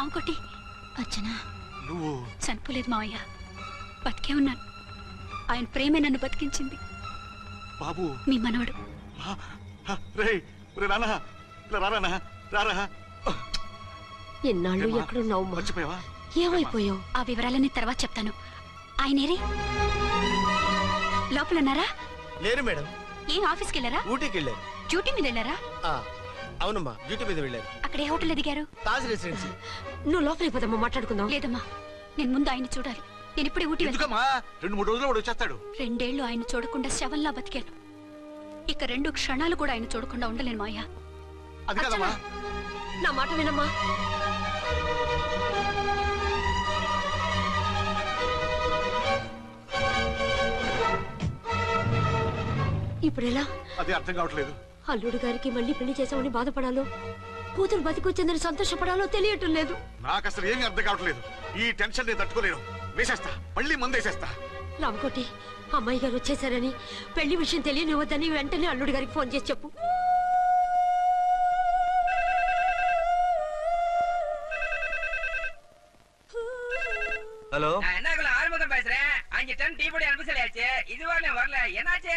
రామకోటి అర్చన నువ్వు చనిపోలేదు మావయ్య, బతికే ఉన్నాను. ఆయన ప్రేమే నన్ను బతికించింది. బాబు మీ మనవడు. ఎన్నాళ్ళు ఎక్కడున్నావు? మర్చిపోయావా? ఏమైపోయావు? ఆ వివరాలన్నీ తర్వాత చెప్తాను. ఆయనేరి లోపల ఉన్నారా? లేరు మేడం. ఏం ఆఫీస్కి వెళ్ళారా? ఊటీకి వెళ్ళారు. డ్యూటీ మీద వెళ్ళారా? అవునమ్మా, డ్యూటీ మీద వెళ్ళారు. అక్కడ ఏ హోటల్ దిగారు? తాజ్ రెసిడెన్సీ. నువ్వు లోపలికి పోదమ్మా, మాట్లాడుకుందాం. లేదమ్మా, నేను ముందు ఆయన చూడాలి. నేను ఇప్పుడే ఊటీ వెళ్తాను. 2-3 రోజుల్లో వాడు వచ్చేస్తాడు. 2 ఏళ్ళు ఆయన చూడకుండా శవంలా బతికాను. ఇక 2 క్షణాలు కూడా ఆయన చూడకుండా ఉండలేను మాయా. అది కదమ్మా, నా మాట వినమ్మా. ఇప్పుడు ఎలా? అది అర్థం కావట్లేదు. అల్లుడు గారికి మళ్ళీ పెళ్లి చేసామని బాధపడాలో, కూతురు బతికొచ్చిందని సంతోషపడాలో తెలియటం లేదు. నాకు అసలు ఏమీ అర్థం కావట్లేదు. ఈ టెన్షన్ నేను తట్టుకోలేను. వేసేస్తా, మళ్ళీ మందేసేస్తా. రామకోటి, అమ్మాయి గారు వచ్చేసారని, పెళ్లి విషయం తెలియనివ్వద్దని వెంటనే అల్లుడు గారికి ఫోన్ చేసి చెప్పు. ஹலோ, என்னக்குள்ள ஆறுமுகம் பேசுறேன். 5 டன் டீ பொடி அனுப்பி சொல்லியாச்சு. இதுவரை வரல, என்னாச்சு?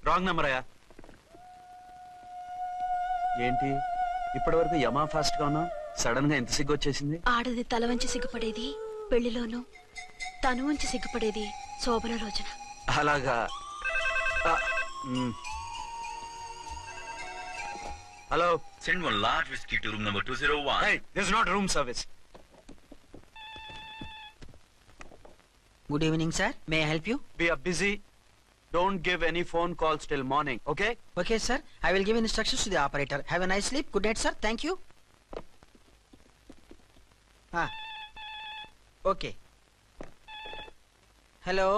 రాంగ్ నెంబర్ అయ్యా. ఏంటి ఇప్పటి వరకు యమా ఫాస్ట్ గా ఉన్నావు, సడన్ గా ఎంత సిగ్గు వచ్చేసింది? ఆడది తల వంచి సిగ్గుపడేది పెళ్లిలోను, తను వంచి సిగ్గుపడేది శోభన రోజున. అలాగా. Hello, Send one large whiskey to room number 201. hey, this is not room service. Good evening, sir. May I help you? We are busy. Don't give any phone calls till morning, okay? Okay, sir. I will give instructions to the operator. Have a nice sleep. Good night, sir. Thank you. Okay. Hello.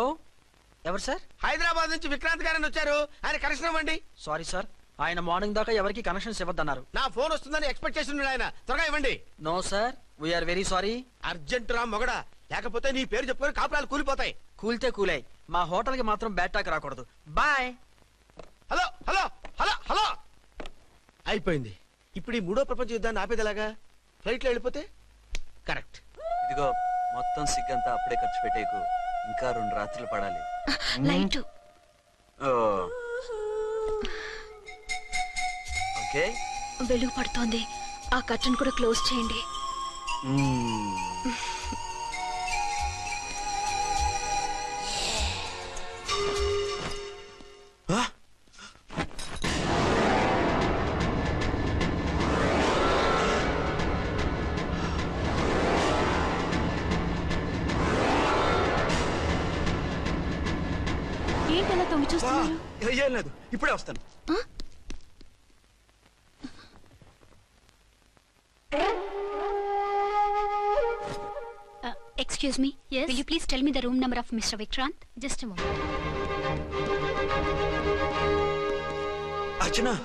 ఎవరు sir? Hyderabad నుంచి విక్రాంత్ గారని వచ్చారు. ఆయన connection ఇవ్వండి. Sorry sir, ఆయన morning దాకా ఎవరికి connections ఇవ్వద్దన్నారు. నా ఫోన్ వస్తుందని ఎక్స్పెక్ట్ చేస్తున్నాడు ఆయన. త్వరగా ఇవ్వండి. No sir, we are very sorry. Urgent రా మొగడా, లేకపోతే నీ పేరు చెప్పుకొని కాపురాలు కూలిపోతాయి. కూల్తే కూలాయి, మా హోటల్ కి మాత్రం బ్యాడ్ టాక్ రాకూడదు. Bye. Hello hello hello hello. అయిపోయింది. ఇప్పుడు ఈ 3వ ప్రపంచ యుద్ధాన్ని ఆపేదిలాగా? ఫ్లైట్ లో వెళ్ళిపోతే కరెక్ట్. ఇదిగో మొత్తం సిగ్గంతా అప్పుడే ఖర్చు పెట్టేకు, ఇంకా 2 రాత్రులు పడాలి. లైట్ ఓకే, వెలుగు పడుతోంది. ఆ కర్టన్ కూడా క్లోజ్ చేయండి. ఏంటలా తొంగి చూస్తున్నారు? ఏం లేదు, ఇప్పుడే వస్తాను. Excuse me. Yes. Will you please tell me the room number of Mr. Vikrant? Just a moment. Archana.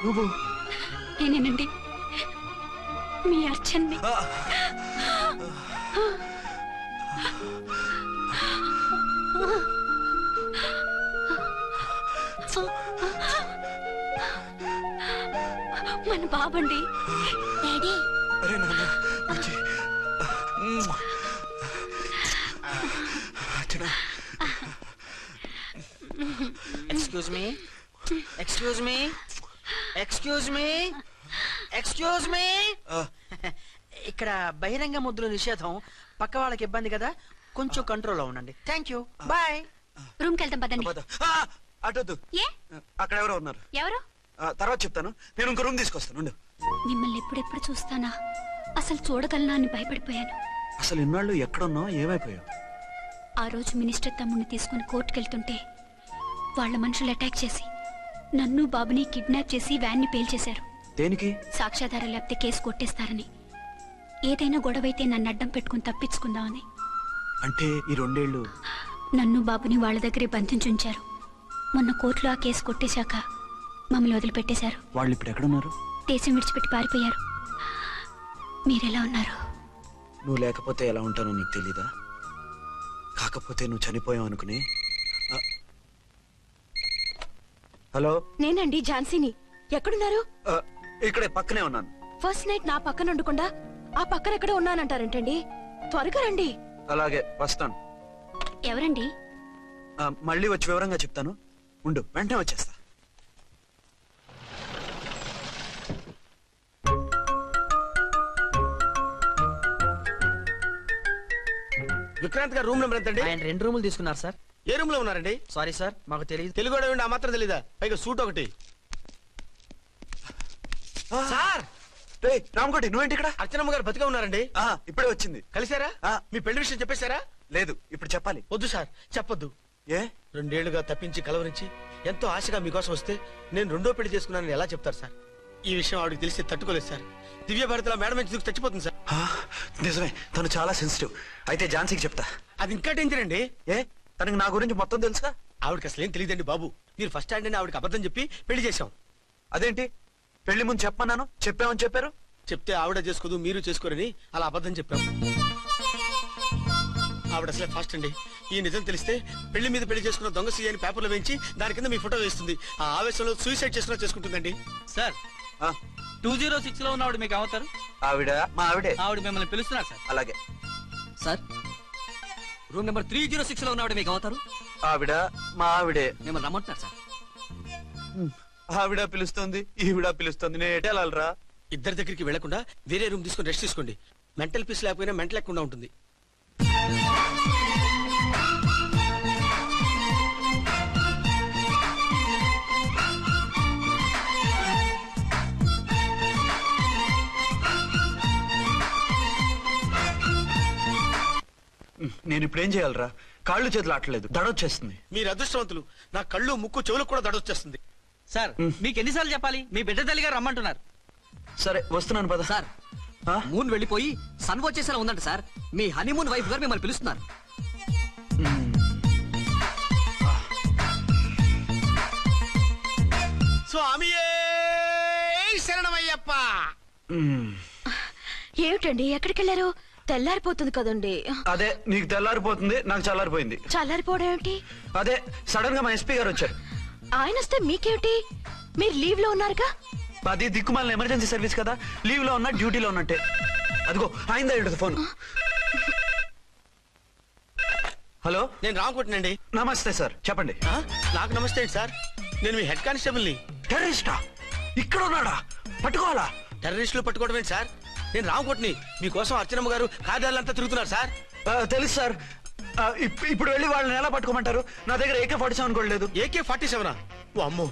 నువ్వు? నేనేనండి, మీ అర్చన్ని. మన బాబండి. డాడీ. అరే నాన్న, excuse me, excuse me, excuse me, excuse me. ఇక్కడ బహిరంగ ముద్దుల నిషేధం, పక్క వాళ్ళకి ఇబ్బంది కదా, కొంచెం కంట్రోల్లో ఉండండి. Thank you, bye. రూమ్ కి వెళ్తాం పదండి. అటొద్దు, అక్కడ ఎవరో ఉన్నారు. ఎవరు? తర్వాత చెప్తాను. నేను ఇంకో రూమ్ తీసుకొస్తాను. మిమ్మల్ని ఎప్పుడెప్పుడు చూస్తానా, అసలు చూడగలనా అని భయపడిపోయాను. అసలు ఇన్నాళ్ళు ఎక్కడున్నావు, ఏమైపోయావు? ఆ రోజు మినిస్టర్ తమ్ముడిని తీసుకుని కోర్టుకెళ్తుంటే వాళ్ళ మనుషులు అటాక్ చేసి నన్ను బాబుని కిడ్నాప్ చేసి వ్యాన్ని పేల్చేశారు. దేనికి? సాక్ష్యాధారం లేకపోతే కేసు కొట్టేస్తారని. ఏదైనా గొడవైతే నన్ను అడ్డం పెట్టుకుని తప్పించుకుందామని. అంటే ఈ 2 ఏళ్ళు నన్ను బాబుని వాళ్ళ దగ్గరే బంధించుంచారు. మొన్న కోర్టులో ఆ కేసు కొట్టేశాక మమ్మల్ని వదిలిపెట్టేశారు. వాళ్ళు ఇప్పుడు ఎక్కడున్నారు? దేశం విడిచిపెట్టి పారిపోయారు. మీరెలా ఉన్నారు? నువ్వు లేకపోతే ఎలా ఉంటానో నీకు తెలీదా? కాకపోతే నువ్వు చనిపోయావు అనుకుని. హలో, నేనండి ఝాన్సీని. ఎక్కడున్నారు? ఇక్కడే పక్కనే ఉన్నాను. ఫస్ట్ నైట్ నా పక్కన ఉండకుండా ఆ పక్కన ఎక్కడ ఉన్నానంటారేంటండి? త్వరగా రండి. అలాగే వస్తాను. ఎవరండి? మళ్ళీ వచ్చి వివరంగా చెప్తాను. ఉండు, వెంటనే వచ్చేస్తా. విక్రాంత్ గారు రూమ్ నెంబర్ ఎంతండి? ఆయన 2 రూములు తీసుకున్నారు సార్. ఏ రూమ్ లో ఉన్నారండి? సారీ సార్, మాకు తెలియదు. తెలుగు ఆ మాత్రం తెలీదా? పైగా సూట్ ఒకటి. సార్, రామకోటి నువ్వేంటి ఇక్కడ? అర్చనమ్మ గారు బతిగా ఉన్నారండి. ఇప్పుడే వచ్చింది. కలిసారా? ఆ. మీ పెళ్లి విషయం చెప్పేశారా? లేదు, ఇప్పుడు చెప్పాలి. వద్దు సార్, చెప్పొద్దు. ఏ? 2 ఏళ్లుగా తప్పించి కలవరించి ఎంతో ఆశగా మీకోసం వస్తే నేను 2వ పెళ్లి చేసుకున్నానని ఎలా చెప్తారు సార్? ఈ విషయం ఆవిడకి తెలిసి తట్టుకోలేదు సార్. దివ్య భారతిలో మేడం నుంచి దూకి చచ్చిపోతుంది సార్. నిజమే, తను చాలా సెన్సిటివ్. అయితే ఝాన్సీకి చెప్తా. అది ఇంకా డేంజర్ అండి. ఏ, తనకి నా గురించి మొత్తం తెలుసా? ఆవిడకి అసలు ఏం తెలియదండి బాబు. మీరు ఫస్ట్ హ్యాండ్ అని ఆవిడకి అబద్ధం చెప్పి పెళ్లి చేశాం. అదేంటి, పెళ్లి ముందు చెప్పమన్నాను, చెప్పామని చెప్పారు. చెప్తే ఆవిడ చేసుకోదు, మీరు చేసుకోరని అలా అబద్ధం చెప్పాం. ఆవిడ అసలే ఫాస్ట్ అండి. ఈ నిజం తెలిస్తే పెళ్లి మీద పెళ్లి చేసుకున్న దొంగ సీ అని పేపర్లో వేయించి దాని కింద మీ ఫోటో వేస్తుంది. ఆ ఆవేశంలో సూసైడ్ చేసుకుంటుందండి. సార్, 206 లో ఉన్నవాడు మీకు అవుతారు. ఆవిడ మా ఆవిడే. ఆవిడ మిమ్మల్ని పిలుస్తున్నారు సార్. అలాగే సార్, రూమ్ నెంబర్ 306 లో ఉన్నవాడు మీకు అవుతారు. ఆవిడ మా ఆవిడే. మిమ్మల్ని రమ్మంటున్నారు సార్. ఆవిడ పిలుస్తుంది, ఈవిడ పిలుస్తుంది. నేను ఎటు వెళ్ళాలరా? ఇద్దరి దగ్గరికి వెళ్లకుండా వేరే రూమ్ తీసుకొని రెస్ట్ తీసుకోండి. మెంటల్ పీస్ లేకపోయినా మెంటల్ లేకుండా ఉంటుంది. నేను ఇప్పుడు ఏం చేయాలరా? కాళ్ళు చేతులు ఆటలేదు, దడొచ్చేస్తుంది. మీరు అదృష్టవంతులు. నా కళ్ళు ముక్కు చెవులకు కూడా దడొచ్చేస్తుంది. సార్, మీకు ఎన్నిసార్లు చెప్పాలి? మీ బిడ్డ తల్లి గారు రమ్మంటున్నారు. సరే వస్తున్నాను పద. సార్, మూన్ వెళ్ళిపోయి సన్ వచ్చేసేలా ఉందంట సార్. మీ హనీమూన్ వైఫ్ గారు మిమ్మల్ని పిలుస్తున్నారు. స్వామియే శరణమయ్యప్ప. ఏమిటండి, ఎక్కడికి వెళ్ళారు? తెల్లారిపోతుంది కదండి. అదే, నీకు తెల్లారిపోతుంది, నాకు చల్లారిపోయింది. చల్లారిపోవడం ఏమిటి? అదే సడన్ గా మా ఎస్పీ గారు వచ్చారు. ఆయన వస్తే మీకేమిటి? మీరు లీవ్ లో ఉన్నారుగా. అది దిక్కుమాలిన ఎమర్జెన్సీ సర్వీస్ కదా, లీవ్ లో ఉన్నా డ్యూటీలో ఉన్నట్టే. అదిగో అయిందా ఇటు ఫోన్. హలో, నేను రామకోటినండి. నమస్తే సార్, చెప్పండి. నాకు నమస్తే అండి సార్. నేను మీ హెడ్ కానిస్టేబుల్ ని. టెర్రరిస్టా? ఇక్కడ ఉన్నాడా? పట్టుకోవాలా? టెర్రరిస్టులు పట్టుకోవడం ఏంటి సార్? నేను రామకోటిని. మీకోసం అర్చనమ్మ గారు కార్యాలయంతా తిరుగుతున్నారు సార్. తెలుసు సార్. ఇప్పుడు వెళ్ళి వాళ్ళని ఎలా పట్టుకోమంటారు? నా దగ్గర AK-47 కూడా లేదు. AK-47? ఓ అమ్మో,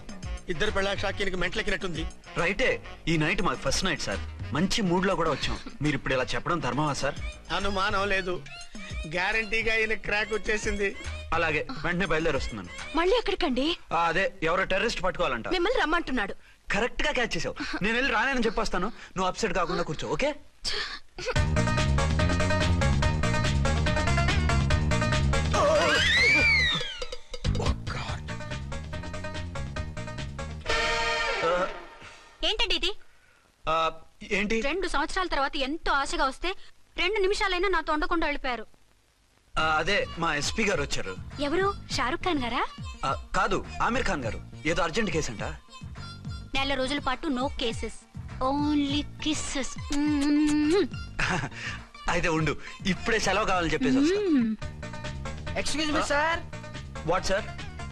ఇద్దరు పెళ్ళ షాకీనికి మెంట్లెక్కినట్టుంది. రైటే, ఈ నైట్ మాకు ఫస్ట్ నైట్ సార్. మంచి మూడ్ లో కూడా వచ్చాం. మీరు ఇప్పుడు ఇలా చెప్పడం ధర్మమా సార్? అనుమానం లేదు, గ్యారంటీగా ఈయన క్రాక్ వచ్చేసింది. అలాగే, వెంటనే బయలుదేరి వస్తున్నాను. మళ్ళీ ఎక్కడికండి? అదే, ఎవరో టెర్రరిస్ట్ పట్టుకోవాలంట. మిమ్మల్ని రమ్మంటున్నాడు. కరెక్ట్ గా క్యాచ్ చేసావు. నేను వెళ్ళి రానని చెప్పొస్తాను, నువ్వు అప్సెట్ కాకుండా కూర్చో, ఓకే? ఏంటండి ఇది? ఏంటి? 2 సంవత్సరాల తర్వాత ఎంతో ఆశగా వస్తే 2 నిమిషాలైనా నాతో ఉండకుండా వెళ్ళిపోయారు. అదే, మా ఎస్పీ గారు వచ్చారు. ఎవరు? షారుఖ్ ఖాన్ గారా? కాదు, ఆమీర్ ఖాన్ గారు. ఏదో అర్జెంట్ కేసు అంట. 4 రోజుల పాటు నో కేసెస్, ఓన్లీ కిస్సెస్. అయితే ఉండు, ఇప్పుడే సెలవు కావాలని చెప్పేసి వస్తా. Excuse me sir. What sir?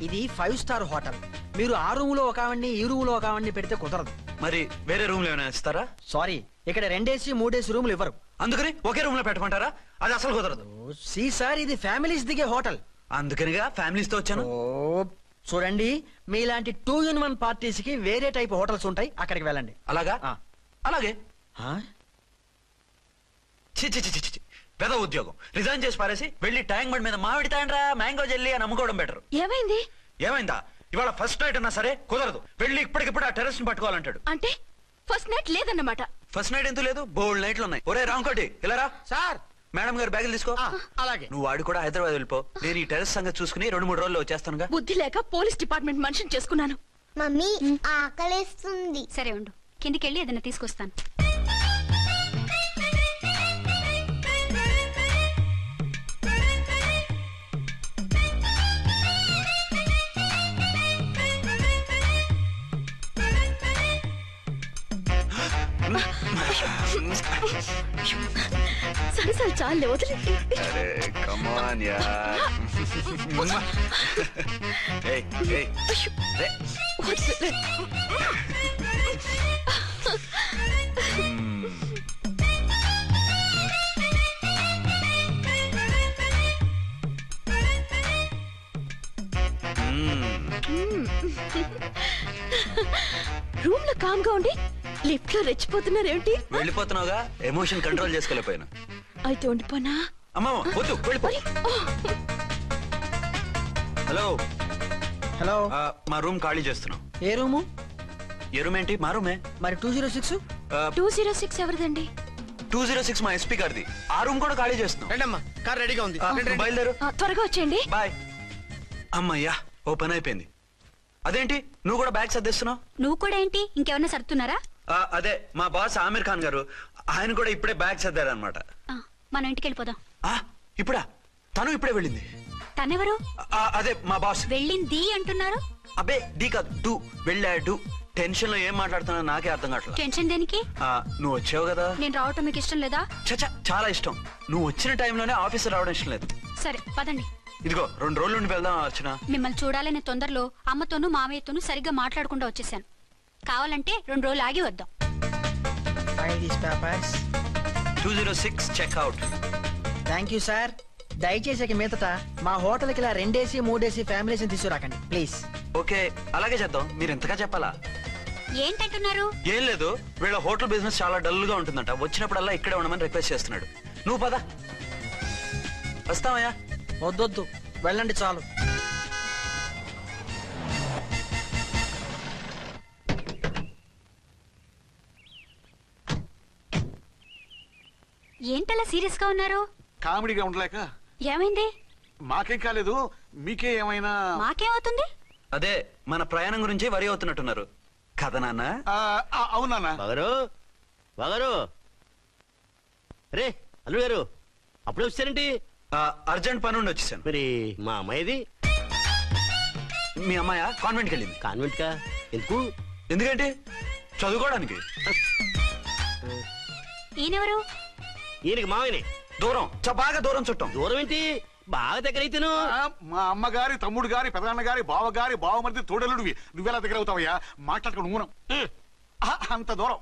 ఇది 5 స్టార్ హోటల్. మీరు ఆ రూమ్ లో ఒక ఆవిడ్ని, ఈ రూమ్ లో ఒక ఆవిడ్ని పెడితే కుదరదు. మరి వేరే రూమ్ లో ఏమైనా ఇస్తారా? సారీ, ఇక్కడ 2 AC 3 AC రూములు ఇవ్వరు. అందుకని ఒకే రూమ్ లో పెట్టమంటారా? అది అసలు కుదరదు. సి సార్, ఇది ఫ్యామిలీస్ దిగే హోటల్. అందుకనిగా ఫ్యామిలీస్ తో వచ్చాను. చూడండి, మీలాంటి 2-in-1 పార్టీస్ కి వేరే టైప్ హోటల్స్ ఉంటాయి, అక్కడికి వెళ్ళండి. అలాగా? అలాగే. ఆ? చి చి చి చి చి. పెద్ద ఉద్యోగం రిజైన్ చేసి పారేసి వెళ్ళి ట్యాంక్ బండ్ మీద మామిడి తాండ్రా మ్యాంగో జెల్లీ అని అమ్ముకోవడం బెటర్. ఏమైంది? ఏమైందా? ఇవాళ ఫస్ట్ నైట్ అన్నా సరే కుదరదు. వెళ్ళి ఇప్పటికిప్పుడు ఆ టెర్రస్ ని పట్టుకోవాలంటాడు. అంటే ఫస్ట్ నైట్ లేదన్నమాట. ఫస్ట్ నైట్ ఎందుకు లేదు? బోల్డ్ నైట్లు ఉన్నాయి. ఒరే రాంకోటి, ఇలా రా. సార్, మేడం గారు బ్యాగులు తీసుకో. అలాగే. నువ్వు వాడు కూడా హైదరాబాద్ వెళ్ళిపో. నేను ఈ టెరెస్ సంగతి చూసుకుని 2-3 రోజుల్లో వచ్చేస్తానుగా. బుద్ధి లేక పోలీస్ డిపార్ట్మెంట్ మనిషిని చేసుకున్నాను. మమ్మీ ఆకలేస్తుంది. సరే ఉండు, కిందికెళ్ళి ఏదైనా తీసుకొస్తాను. సరే సరే చాలే వదిలే. అరే కమాన్ యార్. ఏయ్ ఏయ్ రే. రూమ్ లో కామ్ గా ఉండి లిఫ్ట్ లో రెచ్చిపోతున్నారేంటి? వెళ్ళిపోతున్నావుగా, ఎమోషన్ కంట్రోల్ చేసుకోలేకపోయినా. అయితే ఉండిపోనా? అమ్మా వద్దు, వెళ్ళిపో. హలో హలో, మా రూమ్ ఖాళీ చేస్తున్నాం. ఏ రూము? ఏ రూమ్ ఏంటి? మా రూమే. మరి 206? 206 ఎవరిదండి? 206 మా ఎస్పీ గారిది. ఆ రూమ్ కూడా ఖాళీ చేస్తున్నాం. రండమ్మా, కార్ రెడీగా ఉంది. నువ్వు బయలుదేరు. త్వరగా వచ్చేయండి. బాయ్. అమ్మయ్యా, ఓ పని అయిపోయింది. అదేంటి నువ్వు కూడా బ్యాగ్ సర్దేస్తున్నావు? నువ్వు కూడా ఏంటి, ఇంకెవరన్నా సర్దుతున్నారా? అదే మా బాస్ ఆమీర్ ఖాన్ గారు, ఆయన కూడా ఇప్పుడే బ్యాగ్ సర్దారనమాట. మనం ఇంటికి వెళ్ళిపోదాం. ఇప్పుడా? తను ఇప్పుడే వెళ్ళింది. తనెవరు? అదే మా బాస్. వెళ్ళింది అంటున్నారు. అబ్బే డీ కాదు, డూ. వెళ్ళాడు. టెన్షన్ లో ఏం మాట్లాడుతున్నా నాకే అర్థం కావట్లేదు. టెన్షన్ దేనికి? నువ్వు వచ్చావు కదా. నేను రావటం మీకు ఇష్టం లేదా? చచ్చా, చాలా ఇష్టం. నువ్వు వచ్చిన టైంలోనే ఆఫీసర్ రావడం ఇష్టం లేదు. సరే పదండి. ఇదిగో 2 రోజుల నుండి వెళ్దాం అర్చన. మిమ్మల్ని చూడాలనే తొందరలో అమ్మతోనూ మామయ్యతోనూ సరిగ్గా మాట్లాడకుండా వచ్చేసాను. కావాలంటే 2 రోజులు ఆగి వద్దాం. 206 చెక్అవుట్. Thank you sir. దయచేసి ఇక మీదట మా హోటల్కి ఇలా 2 AC 3 AC ఫ్యామిలీస్ తీసుకురాకండి ప్లీజ్. ఓకే, అలాగే చేద్దాం. మీరు ఎంతగా చెప్పాలా? ఏంటంటున్నారు? ఏం లేదు, వీళ్ళ హోటల్ బిజినెస్ చాలా డల్ గా ఉంటుందంట. వచ్చినప్పుడల్లా ఇక్కడే ఉండమని రిక్వెస్ట్ చేస్తున్నాడు. నువ్వు పద. వస్తావయ్యా? వద్దొద్దు, వెళ్ళండి చాలు. ఏంటలా సీరియస్ గా ఉన్నారు? కామెడీగా ఉండలేక. ఏమైంది? మాకేం కాలేదు, మీకే ఏమైనా? మాకేమవుతుంది? అదే మన ప్రయాణం గురించి వరి అవుతున్నట్టున్నారు కదా నాన్న? అవునా? బాగారు రే అల్లుడు గారు, అప్పుడే వచ్చారేంటి? అర్జెంట్ పని ఉండి వచ్చేసాను. మరి మా అమ్మాయిది? మీ అమ్మాయ కాన్వెంట్కి వెళ్ళింది. కాన్వెంట్ కా? ఎందుకు? ఎందుకంటే చదువుకోవడానికి. ఈయనెవరు? ఈయనకి మామయ్యనే. దూరం, బాగా దూరం చుట్టాం. దూరం ఏంటి, బాగా దగ్గర అయితేను. మా అమ్మగారి, తమ్ముడు గారి, పెదనాన్న గారి, బావగారి, బావమరిది, తోడలుడివి. నువ్వెలా దగ్గర అవుతావయ్యా? మాట్లాడుకుని ఊనం. అంత దూరం.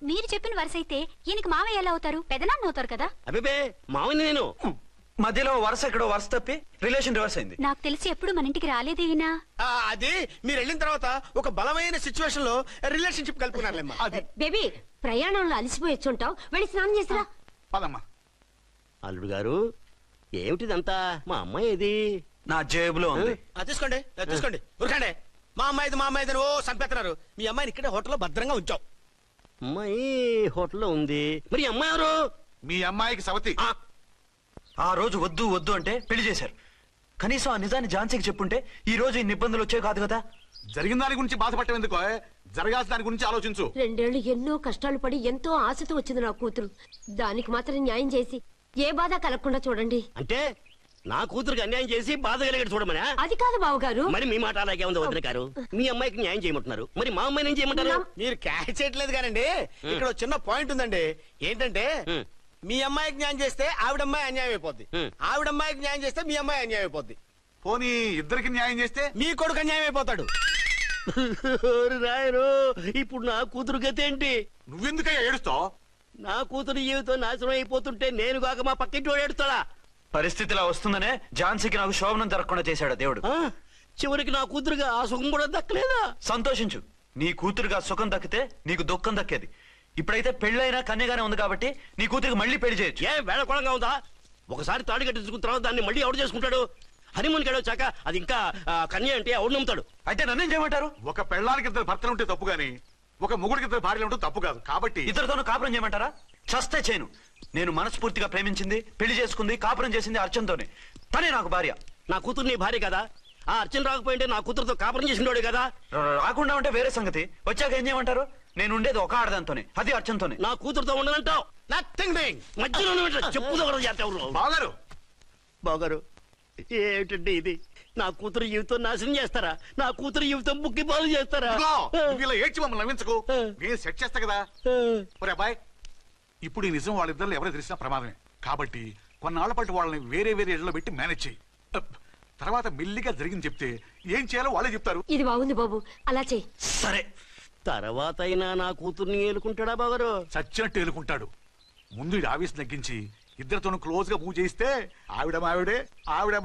మీరు చెప్పిన వరుస అయితే ఈయనకి మామయ్య ఎలా అవుతారు? పెదనాన్న అవుతారు కదా. అబ్బే మామయ్య నేను. మధ్యలో వరుస ఎక్కడో వరుస తప్పి రిలేషన్ రివర్స్ అయింది. నాకు తెలిసి ఎప్పుడు మన ఇంటికి రాలేదు ఈయన. అది మీరు వెళ్ళిన తర్వాత ఒక బలమైన సిచ్యువేషన్ లో రిలేషన్షిప్ కలుపుకున్నారులేమ్మా. బేబీ, ప్రయాణంలో అలసిపోయి వచ్చుంటావు, వెళ్ళి స్నానం చేసిరా. పదమ్మా. అల్లుడు గారు, ఏమిటిదంతా? మా అమ్మాయి ఏది? నా జేబులో ఉంది. తీసుకోండి తీసుకోండి, ఉరకండి. మా అమ్మాయిది ఓ సంపెత్తనారు. మీ అమ్మాయిని ఇక్కడే హోటల్లో భద్రంగా ఉంచాం. అమ్మాయి హోటల్లో ఉంది. మరి అమ్మాయి ఎవరు? మీ అమ్మాయికి సవతి. ఆ రోజు వద్దు వద్దు అంటే పెళ్లి చేశారు. కనీసం ఆ నిజాన్ని ఝాన్సీకి చెప్పుంటే ఈ రోజు ఇన్ని ఇబ్బందులు వచ్చే కాదు కదా. జరిగిన దాని గురించి బాధపడటం ఎందుకో, జరగాల్సిన దాని గురించి ఆలోచించు. 2 ఏళ్లు ఎన్నో కష్టాలు పడి ఎంతో ఆశతో వచ్చింది నా కూతురు. దానికి మాత్రం న్యాయం చేసి ఏ బాధ కలగకుండా చూడండి. అంటే నా కూతురికి అన్యాయం చేసి బాధ కలిగేది చూడమనా? అది కాదు బావగారు. మరి మీ మాట అలాగే ఉంది వదిన గారు. మీ అమ్మాయికి న్యాయం చేయమంటున్నారు, మరి మా అమ్మాయిని ఏం చేయమంటారు? మీరు క్యాచ్ చేయట్లేదు కానండి. ఇక్కడ చిన్న పాయింట్ ఉందండి. ఏంటంటే మీ అమ్మాయికి న్యాయం చేస్తే ఆవిడమ్మాయి అన్యాయం అయిపోద్ది, ఆవిడమ్మాయికి న్యాయం చేస్తే మీ అమ్మాయి అన్యాయం అయిపోద్ది. పోనీ ఇద్దరికి న్యాయం చేస్తే మీ కొడుకు అన్యాయం అయిపోతాడు. రాయరు, ఇప్పుడు నా కూతురు గతి ఏంటి? నువ్వెందుకయ్యా ఏడుస్తావు? నా కూతురు జీవితం నాశనం అయిపోతుంటే నేను కాక మా పక్కింటి ఏడుస్తాడా? పరిస్థితిలా వస్తుందనే ఝాన్సీకి నాకు శోభనం జరగకుండా చేశాడు దేవుడు. చివరికి నా కూతురుగా ఆ సుఖం కూడా దక్కలేదా? సంతోషించు, నీ కూతురుగా సుఖం దక్కితే నీకు దుఃఖం దక్కేది. ఇప్పుడైతే పెళ్ళైనా కన్యగానే ఉంది కాబట్టి నీ కూతురికి మళ్ళీ పెళ్లి చేయొచ్చు. ఏ వేళకోళంగా ఉందా? ఒకసారి తాడు కట్టించుకున్న తర్వాత దాన్ని మళ్ళీ ఎవడు చేసుకుంటాడు? హనీమూన్ గడ వచ్చాక అది ఇంకా కన్య అంటే ఎవడు నమ్ముతాడు? అయితే నన్నేం చేయమంటారు? ఒక పెళ్ళానికి 2 భర్తలు ఉంటే తప్పు గాని ఒక మొగుడికి 2 భార్యలు ఉంటే తప్పు కాదు. కాబట్టి ఇద్దరితోనూ కాపురం చేయమంటారా? చస్తే చేయను. నేను మనస్ఫూర్తిగా ప్రేమించింది, పెళ్లి చేసుకుంది, కాపురం చేసింది అర్చనతోనే. తనే నాకు భార్య. నా కూతురు నీ భార్య కదా? ఆ అర్చన రాకపోయింటే నా కూతురుతో కాపురం చేసినోడే కదా? రాకుండా ఉంటే వేరే సంగతి. వచ్చాక ఏం చేయమంటారు? నేను ఉండేది ఒక ఆడదాంతోనే, అది అర్చనతోనే. నా కూతురుతో ఉండనంటావు? Nothing doing. మధ్యలో చెప్పుదో బాగారు బాగారు ఏమిటండి ఇది? నా కూతురు జీవితం నాశనం చేస్తారా? నా కూతురు జీవితం బుక్కి పాలు చేస్తారా? ఇలా ఏడ్చి మమ్మల్ని నవ్వించకు. నేను సెట్ చేస్తా కదా. ఒరే అబ్బాయి, ఇప్పుడు ఈ నిజం వాళ్ళిద్దరు ఎవరో తెలిసినా ప్రమాదమే. కాబట్టి కొన్నాళ్ల పాటు వాళ్ళని వేరే వేరే ఇళ్లలో పెట్టి మేనేజ్ చేయి. తర్వాత మెల్లిగా జరిగింది చెప్తే ఏం చేయాలో వాళ్ళే చెప్తారు. ఇది బాగుంది బాబు, అలా చెయ్యి. సరే, తర్వాత అయినా నా కూతుర్ని ఏలుకుంటాడా బాగారు? చచ్చినట్టు ఏలుకుంటాడు. ముందు ఈ ఆవేశం తగ్గించి ఇద్దరితోనూ క్లోజ్ గా మూవ్ చేయిస్తే ఆవిడ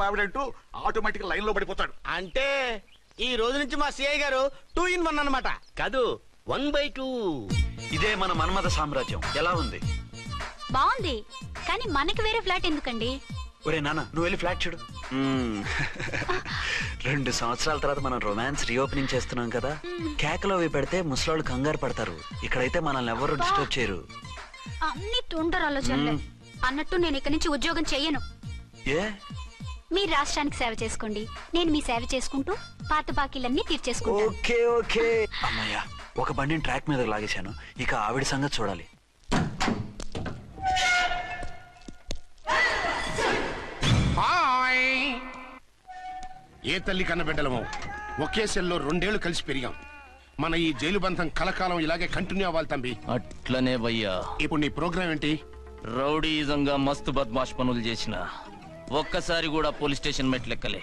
మావిడంటూ ఆటోమేటిక్ లైన్ లో పడిపోతాడు. అంటే ఈ రోజు నుంచి మా సిఐ గారు 2 in 1 అన్నమాట. కాదు, 1/2. ఇదే మన మన్మథ సామ్రాజ్యం. ఎలా ఉంది? బాగుంది, కానీ మనకి వేరే ఫ్లాట్ ఎందుకండి? ఒరే నాన్న, నువ్వు వెళ్ళి ఫ్లాట్ చూడు. 2 సంవత్సరాల తర్వాత మనం రొమాన్స్ రీఓపెనింగ్ చేస్తున్నాం కదా. కేకలో అవి పెడితే ముసలాళ్ళు కంగారు పడతారు. ఇక్కడైతే మనల్ని ఎవరు డిస్టర్బ్ చేయరు. అన్ని తొందర ఆలోచనలే. అన్నట్టు నేను ఇక్కడి నుంచి ఉద్యోగం చెయ్యను. ఏ? మీరు రాష్ట్రానికి సేవ చేసుకోండి, నేను మీ సేవ చేసుకుంటూ పాత బాకీలన్నీ తీర్చేసుకుంటాను. Okay okay. అమ్మయ్యా, ఒక బండిని ట్రాక్ మీద లాగేశాను. ఇక ఆవిడ సంగతి చూడాలి. ఏ తల్లి కన్న బిడ్డలమో ఒకే సెల్లో 2 ఏళ్లు కలిసి పెరిగాం. మన ఈ జైలు బంధం కలకాలం ఇలాగే కంటిన్యూ అవ్వాలి తంబి. అట్లనే భయ్యా. ఇప్పుడు నీ ప్రోగ్రామ్ ఏంటి? రౌడీజంగా మస్తు బద్మాష్ పనులు చేసిన ఒక్కసారి కూడా పోలీస్ స్టేషన్ మెట్లెక్కలే.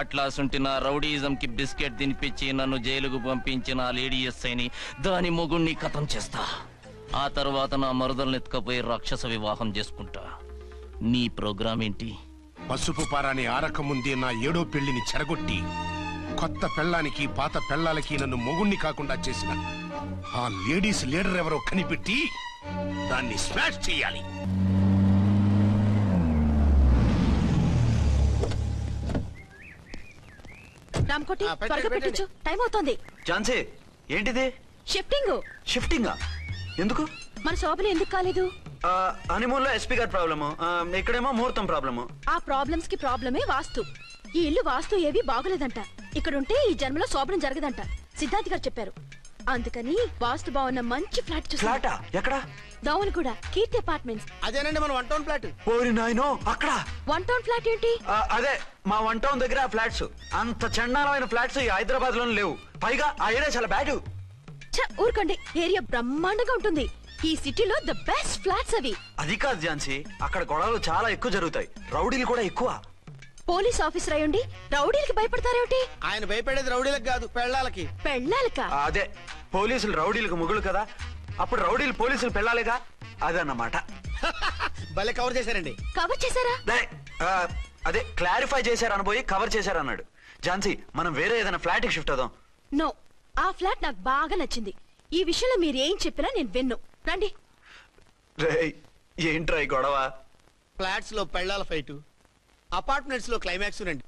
అట్లా సుంటిన రౌడీజం కి బిస్కెట్ తినిపించి నన్ను జైలుకు పంపించిన లేడీ ఎస్ఐని దాని మొగుణ్ణి కథం చేస్తా. ఆ తర్వాత నా మరుదల్ని ఎత్తుకపోయి రాక్షస వివాహం చేసుకుంటా. నీ ప్రోగ్రామ్ ఏంటి? పసుపు పారాని ఆరక ముందే నా 7వ పెళ్లిని చెరగొట్టి కొత్త పెళ్ళానికి పాత పెళ్ళాలకి నన్ను మొగుణ్ణి కాకుండా చేసిన ఆ లేడీస్ లీడర్ ఎవరో కనిపెట్టి దాన్ని స్మాష్ చేయాలి. రామ్కోటి, త్వరగా పెట్టించు, టైం అవుతోంది. ఝాన్సీ, ఏంటిది? షిఫ్టింగా? ఎందుకు? మన శోభన ఎందుకు కాలేదు? హనీమూన్ లో ఎస్పీ గారి ప్రాబ్లము, ఇక్కడేమో ముహూర్తం ప్రాబ్లము. ఆ ప్రాబ్లమ్స్ కి ప్రాబ్లమే వాస్తు. ఈ ఇల్లు వాస్తు ఏవి బాగోలేదంట. ఇక్కడుంటే ఈ జన్మలో శోభనం జరగదంట సిద్ధార్థ్ గారు చెప్పారు. అందుకని వాస్తు బాగున్న మంచి ఫ్లాట్ చూసి. ఫ్లాటా? ఎక్కడ? దౌన్ కూడా కీర్తి అపార్ట్మెంట్స్. అదేనండి మన 1 టౌన్ ఫ్లాట్. ఓరి నాయనో, అక్కడ 1 టౌన్ ఫ్లాట్ ఏంటి? అదే మా 1 టౌన్ దగ్గర ఫ్లాట్స్. అంత చండాలమైన ఫ్లాట్స్ ఈ హైదరాబాద్ లో లేవు. పైగా ఆ ఏరియా చాలా బ్యాడ్. ఊరుకోండి, ఏరియా బ్రహ్మాండంగా ఉంటుంది. ఈ సిటీలో ద బెస్ట్ ఫ్లాట్స్ అవి. అది కాదు ఝాన్సీ, అక్కడ గొడవలు చాలా ఎక్కువ జరుగుతాయి, రౌడీలు కూడా ఎక్కువ. పోలీస్ ఆఫీసర్ అయ్యుండి రౌడీలకి భయపడతారేమిటి? ఆయన భయపడేది రౌడీలకు కాదు, పెళ్ళాలకి. పెళ్ళాలకా? అదే, పోలీసులు రౌడీలకు మొగులు కదా, అప్పుడు రౌడీలు పోలీసులు పెళ్ళాలిగా, అదన్నమాట. భలే కవర్ చేశారండి. కవర్ చేశారా? అదే క్లారిఫై చేశారు పోయి కవర్ చేశారు అన్నాడు. ఝాన్సీ, మనం వేరే ఏదైనా ఫ్లాట్ కి షిఫ్ట్ అవుదాం. నో, ఆ ఫ్లాట్ నాకు బాగా నచ్చింది. ఈ విషయంలో మీరు ఏం చెప్పినా నేను విన్ను. రండి. ఏంట్రా ఈ గొడవ? ఫ్లాట్స్ లో పెళ్ళాల ఫైట్, అపార్ట్మెంట్స్ లో క్లైమాక్స్ రండి.